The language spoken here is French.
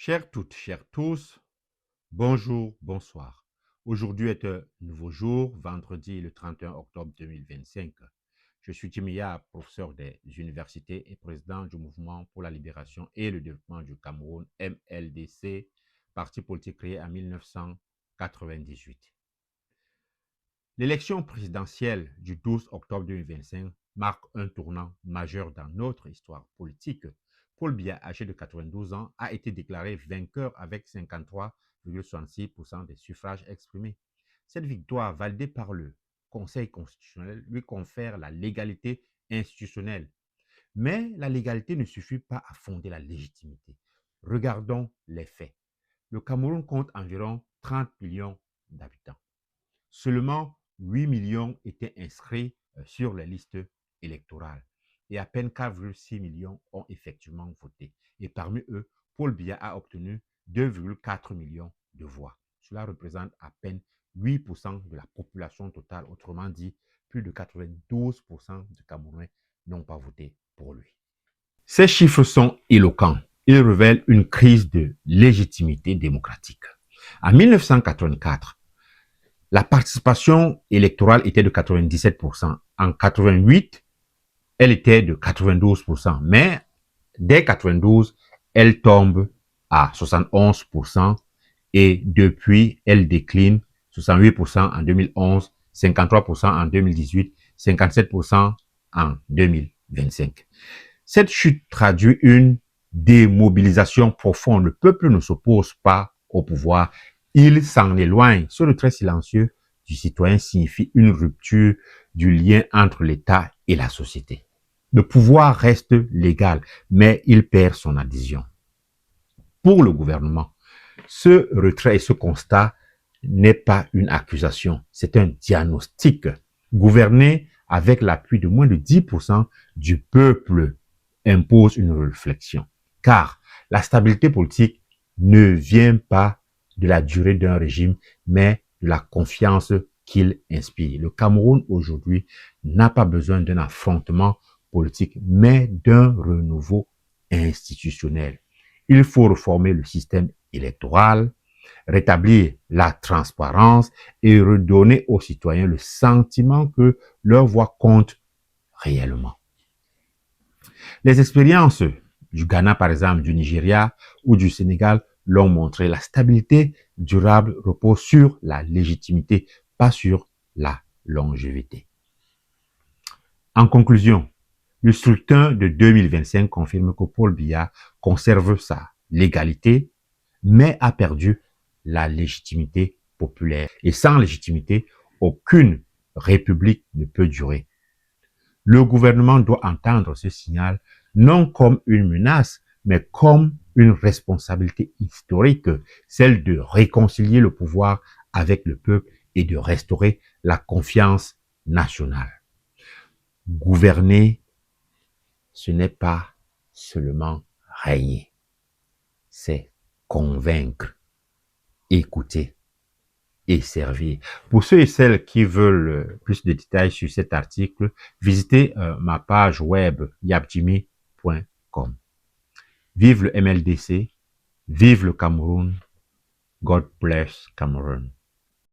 Chères toutes, chers tous, bonjour, bonsoir. Aujourd'hui est un nouveau jour, vendredi le 31 octobre 2025. Je suis Timiya, professeur des universités et président du Mouvement pour la libération et le développement du Cameroun, MLDC, parti politique créé en 1998. L'élection présidentielle du 12 octobre 2025 marque un tournant majeur dans notre histoire politique. Paul Biya, âgé de 92 ans, a été déclaré vainqueur avec 53,66% des suffrages exprimés. Cette victoire, validée par le Conseil constitutionnel, lui confère la légalité institutionnelle. Mais la légalité ne suffit pas à fonder la légitimité. Regardons les faits. Le Cameroun compte environ 30 millions d'habitants. Seulement 8 millions étaient inscrits sur les listes électorales et à peine 4,6 millions ont effectivement voté. Et parmi eux, Paul Biya a obtenu 2,4 millions de voix. Cela représente à peine 8% de la population totale. Autrement dit, plus de 92% des Camerounais n'ont pas voté pour lui. Ces chiffres sont éloquents. Ils révèlent une crise de légitimité démocratique. En 1984, la participation électorale était de 97%. En 88, elle était de 92%. Mais dès 92, elle tombe à 71% et depuis, elle décline 68% en 2011, 53% en 2018, 57% en 2025. Cette chute traduit une démobilisation profonde. Le peuple ne s'oppose pas au pouvoir. Il s'en éloigne. Ce retrait silencieux du citoyen signifie une rupture du lien entre l'État et la société. Le pouvoir reste légal, mais il perd son adhésion. Pour le gouvernement, ce retrait et ce constat n'est pas une accusation, c'est un diagnostic. Gouverner avec l'appui de moins de 10% du peuple impose une réflexion, car la stabilité politique ne vient pas de la durée d'un régime, mais de la confiance qu'il inspire. Le Cameroun aujourd'hui n'a pas besoin d'un affrontement politique, mais d'un renouveau institutionnel. Il faut réformer le système électoral, rétablir la transparence et redonner aux citoyens le sentiment que leur voix compte réellement. Les expériences du Ghana, par exemple, du Nigeria ou du Sénégal l'ont montré. La stabilité durable repose sur la légitimité, pas sur la longévité. En conclusion, le scrutin de 2025 confirme que Paul Biya conserve sa légalité, mais a perdu la légitimité populaire. Et sans légitimité, aucune république ne peut durer. Le gouvernement doit entendre ce signal non comme une menace, mais comme une responsabilité historique, celle de réconcilier le pouvoir avec le peuple et de restaurer la confiance nationale. Gouverner, ce n'est pas seulement régner, c'est convaincre, écouter et servir. Pour ceux et celles qui veulent plus de détails sur cet article, visitez ma page web yaptimi.com. Vive le MLDC, vive le Cameroun, God bless Cameroun.